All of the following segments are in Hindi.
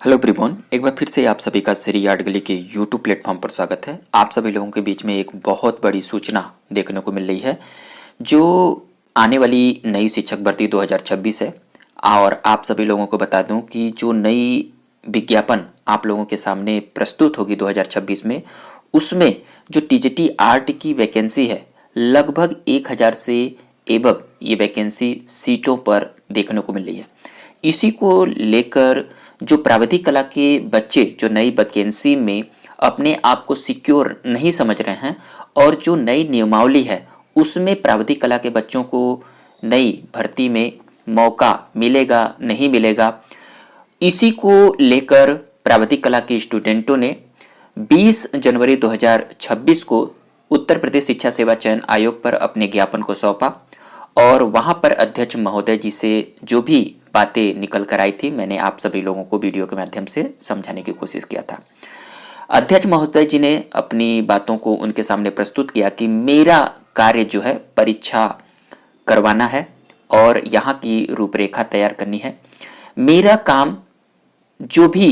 हेलो एवरीवन, एक बार फिर से आप सभी का श्री आर्ट गली के यूट्यूब प्लेटफॉर्म पर स्वागत है। आप सभी लोगों के बीच में एक बहुत बड़ी सूचना देखने को मिल रही है जो आने वाली नई शिक्षक भर्ती 2026 है। और आप सभी लोगों को बता दूं कि जो नई विज्ञापन आप लोगों के सामने प्रस्तुत होगी 2026 में, उसमें जो टीजीटी आर्ट की वैकेंसी है लगभग 1000 से एबव ये वैकेंसी सीटों पर देखने को मिल रही है। इसी को लेकर जो प्राविधिक कला के बच्चे जो नई वैकेंसी में अपने आप को सिक्योर नहीं समझ रहे हैं और जो नई नियमावली है उसमें प्राविधिक कला के बच्चों को नई भर्ती में मौका मिलेगा नहीं मिलेगा, इसी को लेकर प्राविधिक कला के स्टूडेंटों ने 20 जनवरी 2026 को उत्तर प्रदेश शिक्षा सेवा चयन आयोग पर अपने ज्ञापन को सौंपा और वहां पर अध्यक्ष महोदय जी से जो भी बातें निकल कर आई थी मैंने आप सभी लोगों को वीडियो के माध्यम से समझाने की कोशिश किया था। अध्यक्ष महोदय जी ने अपनी बातों को उनके सामने प्रस्तुत किया कि मेरा कार्य जो है परीक्षा करवाना है और यहाँ की रूपरेखा तैयार करनी है। मेरा काम जो भी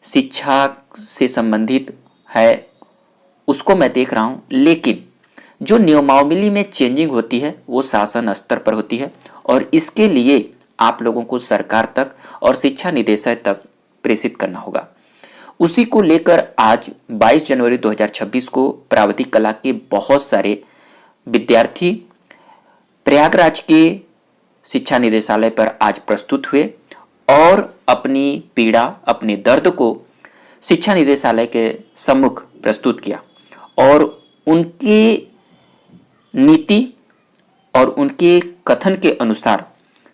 शिक्षा से संबंधित है उसको मैं देख रहा हूँ, लेकिन जो नियमावली में चेंजिंग होती है वो शासन स्तर पर होती है और इसके लिए आप लोगों को सरकार तक और शिक्षा निदेशक तक प्रेषित करना होगा। उसी को लेकर आज 22 जनवरी 2026 को प्राविधिक कला के बहुत सारे विद्यार्थी प्रयागराज के शिक्षा निदेशालय पर आज प्रस्तुत हुए और अपनी पीड़ा अपने दर्द को शिक्षा निदेशालय के सम्मुख प्रस्तुत किया और उनकी नीति और उनके कथन के अनुसार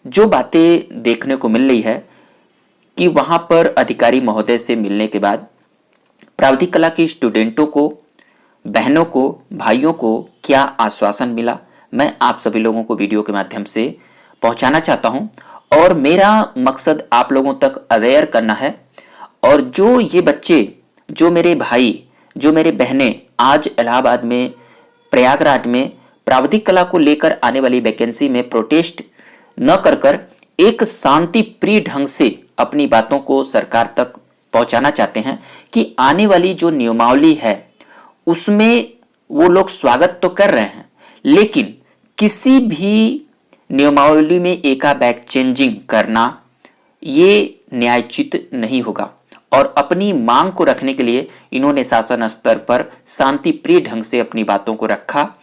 जो बातें देखने को मिल रही है कि वहां पर अधिकारी महोदय से मिलने के बाद प्राविधिक कला के स्टूडेंटों को, बहनों को, भाइयों को क्या आश्वासन मिला, मैं आप सभी लोगों को वीडियो के माध्यम से पहुंचाना चाहता हूं और मेरा मकसद आप लोगों तक अवेयर करना है। और जो ये बच्चे, जो मेरे भाई, जो मेरे बहनें आज इलाहाबाद में, प्रयागराज में प्राविधिक कला को लेकर आने वाली वैकेंसी में प्रोटेस्ट न कर एक शांति प्रिय ढंग से अपनी बातों को सरकार तक पहुंचाना चाहते हैं कि आने वाली जो नियमावली है उसमें वो लोग स्वागत तो कर रहे हैं, लेकिन किसी भी नियमावली में एकाएक चेंजिंग करना ये न्यायोचित नहीं होगा। और अपनी मांग को रखने के लिए इन्होंने शासन स्तर पर शांति प्रिय ढंग से अपनी बातों को रखा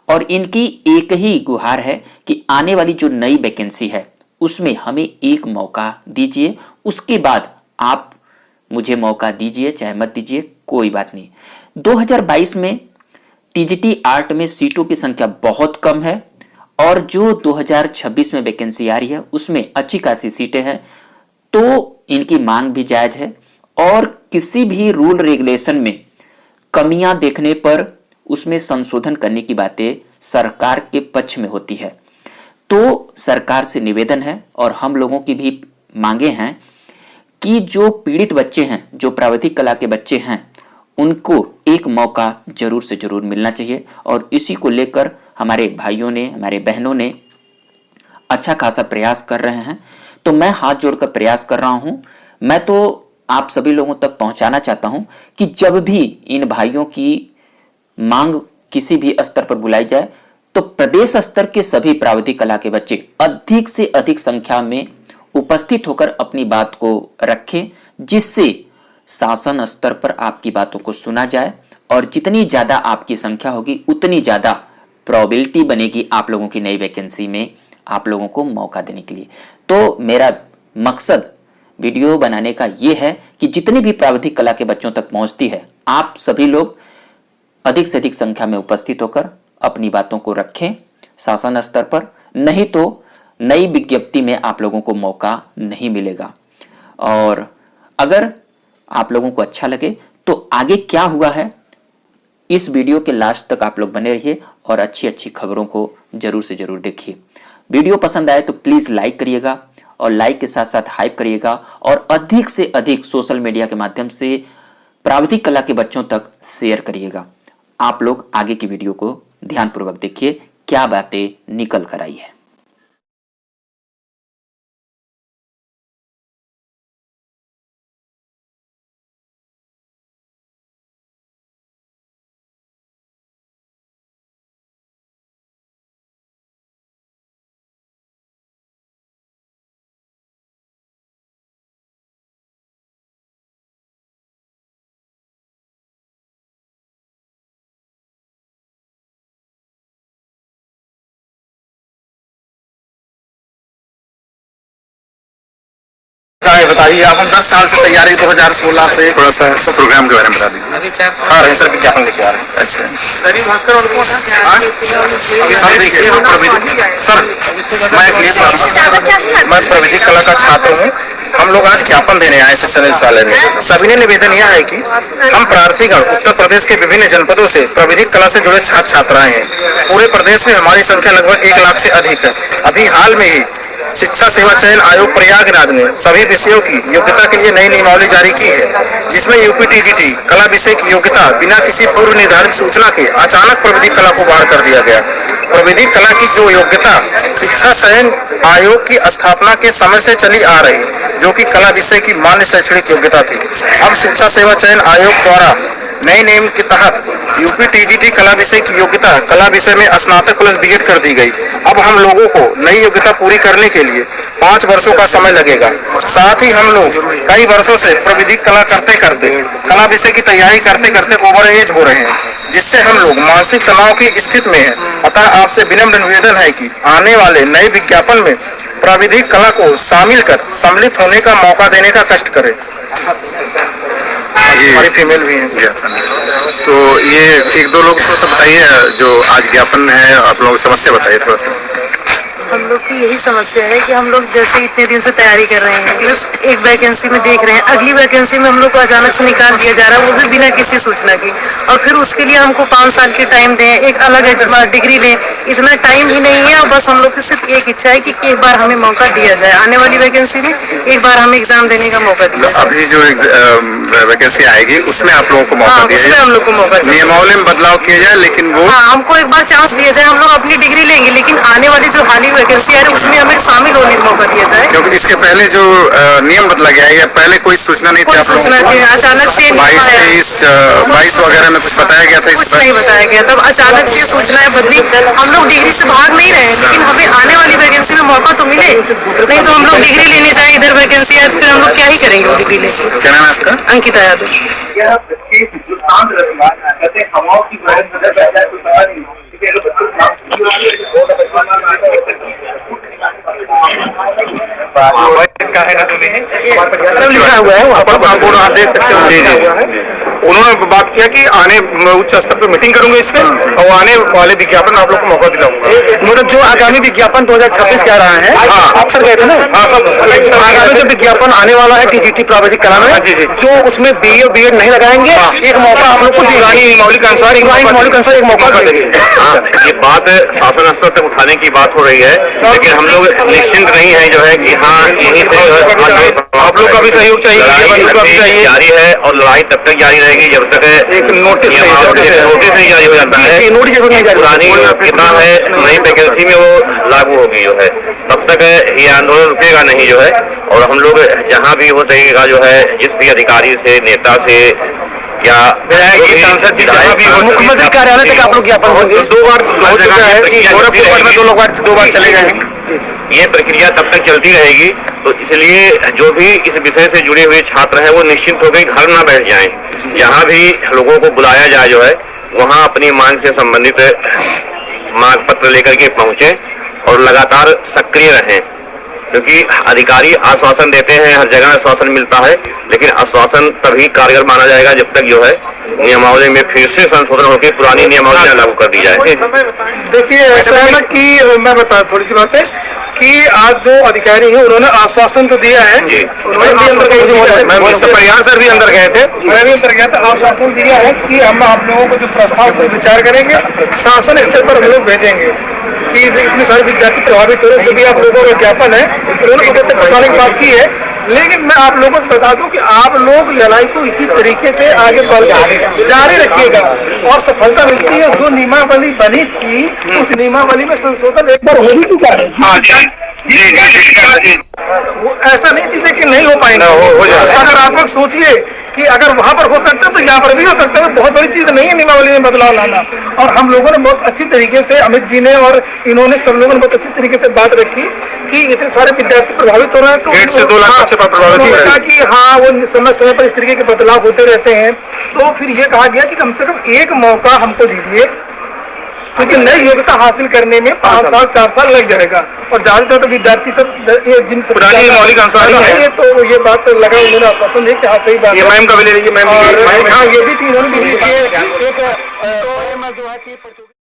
और इनकी एक ही गुहार है कि आने वाली जो नई वैकेंसी है उसमें हमें एक मौका दीजिए, उसके बाद आप मुझे मौका दीजिए चाहे मत दीजिए, कोई बात नहीं। 2022 में टीजीटी आर्ट में सीटों की संख्या बहुत कम है और जो 2026 में वैकेंसी आ रही है उसमें अच्छी खासी सीटें हैं, तो इनकी मांग भी जायज है और किसी भी रूल रेगुलेशन में कमियां देखने पर उसमें संशोधन करने की बातें सरकार के पक्ष में होती है। तो सरकार से निवेदन है और हम लोगों की भी मांगे हैं कि जो पीड़ित बच्चे हैं, जो प्राविधिक कला के बच्चे हैं, उनको एक मौका जरूर से जरूर मिलना चाहिए और इसी को लेकर हमारे भाइयों ने, हमारे बहनों ने अच्छा खासा प्रयास कर रहे हैं। तो मैं हाथ जोड़कर प्रयास कर रहा हूं, मैं तो आप सभी लोगों तक पहुंचाना चाहता हूं कि जब भी इन भाइयों की मांग किसी भी स्तर पर बुलाई जाए तो प्रदेश स्तर के सभी प्राविधिक कला के बच्चे अधिक से अधिक संख्या में उपस्थित होकर अपनी बात को रखें, जिससे शासन स्तर पर आपकी बातों को सुना जाए और जितनी ज्यादा आपकी संख्या होगी उतनी ज्यादा प्रोबेबिलिटी बनेगी आप लोगों की नई वैकेंसी में आप लोगों को मौका देने के लिए। तो मेरा मकसद वीडियो बनाने का यह है कि जितनी भी प्राविधिक कला के बच्चों तक पहुंचती है, आप सभी लोग अधिक से अधिक संख्या में उपस्थित होकर अपनी बातों को रखें शासन स्तर पर, नहीं तो नई विज्ञप्ति में आप लोगों को मौका नहीं मिलेगा। और अगर आप लोगों को अच्छा लगे तो आगे क्या हुआ है इस वीडियो के लास्ट तक आप लोग बने रहिए और अच्छी अच्छी खबरों को जरूर से जरूर देखिए। वीडियो पसंद आए तो प्लीज लाइक करिएगा और लाइक के साथ साथ हाइप करिएगा और अधिक से अधिक सोशल मीडिया के माध्यम से प्राविधिक कला के बच्चों तक शेयर करिएगा। आप लोग आगे की वीडियो को ध्यानपूर्वक देखिए, क्या बातें निकल कर आई है। बताइए आप, हम 10 साल से तैयारी 2016 से थोड़ा सा प्रोग्राम के बारे में बता दीजिए। हाँ सर, विज्ञापन लेके आ रहे हैं। अच्छा हाँ, देखिए सर, मैं प्रविधि कला का छात्र हूँ। हम लोग आज ज्ञापन देने आए शिक्षा निदेशालय में। सविनय निवेदन यह है कि हम प्रार्थीगण उत्तर प्रदेश के विभिन्न जनपदों से प्रविधि कला से जुड़े छात्र छात्राएं हैं। पूरे प्रदेश में हमारी संख्या लगभग 1 लाख से अधिक है। अभी हाल में ही शिक्षा सेवा चयन आयोग प्रयागराज ने सभी विषयों की योग्यता के लिए नई नियमावली जारी की है, जिसमें यूपीटीजीटी कला विषय की योग्यता बिना किसी पूर्व निर्धारित सूचना के अचानक प्रविधि कला को बाहर कर दिया गया। प्रविधि कला की जो योग्यता शिक्षा चयन आयोग की स्थापना के समय से चली आ रही, जो कि कला विषय की मान्य शैक्षणिक योग्यता थी, अब शिक्षा सेवा चयन आयोग द्वारा नए नियम के तहत यूपीटीजीटी कला विषय की योग्यता कला विषय में स्नातक प्लस बीएड कर दी गई। अब हम लोगों को नई योग्यता पूरी करने के लिए 5 वर्षों का समय लगेगा। साथ ही हम लोग कई वर्षों से प्रविधि कला करते करते कला विषय की तैयारी करते करते ओवर एज हो रहे हैं, जिससे हम लोग मानसिक तनाव की स्थिति में हैं। अतः आपसे विनम्र निवेदन है कि आने वाले नए विज्ञापन में प्रविधि कला को शामिल कर सम्मिलित होने का मौका देने का कष्ट करें। हमारी फीमेल भी है। तो ये 1-2 लोग को बताइए, जो आज ज्ञापन है, आप लोगों की समस्या बताइए थोड़ा सा। हम लोग की यही समस्या है कि हम लोग जैसे इतने दिन से तैयारी कर रहे हैं, प्लस एक वैकेंसी में देख रहे हैं, अगली वैकेंसी में हम लोग को अचानक से निकाल दिया जा रहा है, वो भी बिना किसी सूचना की। और फिर उसके लिए हमको 5 साल की टाइम दें, एक अलग डिग्री लें, इतना टाइम भी नहीं है। और बस हम लोग की सिर्फ एक इच्छा है कि एक बार हमें मौका दिया जाए, आने वाली वैकेंसी में एक बार हमें एग्जाम देने का मौका दिया जाए। अभी जो वैकेंसी आएगी उसमें आप लोगों को मौका दिया जाए, हम लोग को मौका नियमावली में बदलाव किया जाए, लेकिन वो हमको एक बार चांस दिया जाए, हम लोग अपनी डिग्री लेंगे, लेकिन आने वाली जो हाल ही वैकेंसी है उसमें हमें शामिल होने का मौका दिया जाए। क्योंकि इसके पहले जो नियम बदला गया है, या पहले कोई सूचना नहीं थी? सूचना थी, अचानक से 22 वगैरह में कुछ बताया गया था? कुछ नहीं बताया गया, तब अचानक से सूचनाएं बदली। हम लोग डिग्री से भाग नहीं रहे, लेकिन हमें आने वाली वैकेंसी में मौका तो मिले, नहीं तो हम लोग डिग्री लेने जाए, इधर वैकेंसी है, फिर हम लोग क्या ही करेंगे वो डिग्री लेके। क्या नाम है आपका? अंकिता यादव। लिखा हुआ है वहाँ पर, आप देख सकते हो। उन्होंने बात किया कि आने उच्च स्तर पर मीटिंग करूंगा इस पे, और आने वाले विज्ञापन आप लोग को मौका दिलाऊंगा। मतलब जो आगामी विज्ञापन 2026 कह रहा है, आप सर गए थे ना? हाँ सब आगामी जो विज्ञापन आने वाला है टीजीटी प्राविधिक कला में, जो उसमें बीए बीएड नहीं लगाएंगे, एक मौका आप लोग को पुरानी नियमावली के अनुसार एक मौका देंगे। ये बात शासन स्तर तक उठाने की बात हो रही है, लेकिन हम लोग निश्चिंत नहीं है जो है कि हाँ यहीं से आप लोग का भी सहयोग चाहिए, जारी है, और लड़ाई तब तक जारी रहेगी जब तक एक नोटिस नहीं जारी हो जाता है। पुरानी किताब है, नई वैकेंसी में वो लागू होगी जो है, तब तक ये आंदोलन रुकेगा नहीं जो है। और हम लोग जहाँ भी हो सकेगा जो है, जिस भी अधिकारी से, नेता से या सांसद जी जहाँ भी मुख्यमंत्री कार्यालय तक आप लोग ज्ञापन होंगे। 2 बार हो चुका है कि गोरखपुर में 2 बार चले गए हैं। ये प्रक्रिया तब तक चलती रहेगी। तो इसलिए जो भी इस विषय से जुड़े हुए छात्र हैं वो निश्चिंत होकर घर ना बैठ जाएं। जहाँ भी लोगों को बुलाया जाए जो है, वहाँ अपनी मांग से संबंधित मांग पत्र लेकर के पहुँचे और लगातार सक्रिय रहें, क्योंकि अधिकारी आश्वासन देते हैं, हर जगह आश्वासन मिलता है, लेकिन आश्वासन तभी कारगर माना जाएगा जब तक जो है नियमावली में फिर से संशोधन होकर पुरानी नियमावली लागू कर दी जाए। देखिए ऐसा है ना कि मैं बता थोड़ी सी बात है कि आज जो अधिकारी हैं उन्होंने आश्वासन तो दिया है, परिहार सर भी अंदर गए थे, मैं भी अंदर गया था, आश्वासन दिया है कि हम आप लोगों को जो प्रस्ताव पर विचार करेंगे, शासन स्तर पर हम लोग भेजेंगे कि इतने सारे विद्यार्थी प्रभावित हो रहे, सभी आप लोगों का ज्ञापन है, उन्होंने पहुंचाने की बात की है। लेकिन मैं आप लोगों से बता दूं कि आप लोग लड़ाई को इसी तरीके से आगे जारी रखिएगा, और सफलता मिलती है। जो नियमावली बनी थी उस नियमावली में संशोधन एक बार हो भी चुका है। ऐसा नहीं चीजें कि नहीं हो पाएंगे, सकारात्मक सोचिए कि अगर वहां पर हो सकता है तो यहाँ पर भी हो सकता है। बहुत बड़ी चीज नहीं है नियमावली में बदलाव लाना, और हम लोगों ने बहुत अच्छी तरीके से, अमित जी ने और इन्होंने सब लोगों ने बहुत अच्छी तरीके से बात रखी कि इतने सारे विद्यार्थी प्रभावित हो रहे हैं, तो 1.5 से 2 लाख बच्चे प्रभावित हो रहे हैं कि हाँ वो समय समय पर इस तरीके के बदलाव होते रहते हैं। तो फिर ये कहा गया कि कम से कम एक मौका हमको दीजिए क्योंकि नई योग्यता हासिल करने में 5 साल 4 साल लग जाएगा और ज्यादा से ज्यादा विद्यार्थी सब ये जिन पुरानी मौलिक अंसारी है। ये तो ये बात लगा उन्होंने आश्वासन दिया कि हाँ सही बात ये है। मैम का भी ले लीजिए, मैम और भी- हाँ ये भी थी उन्होंने भी एक जो है कि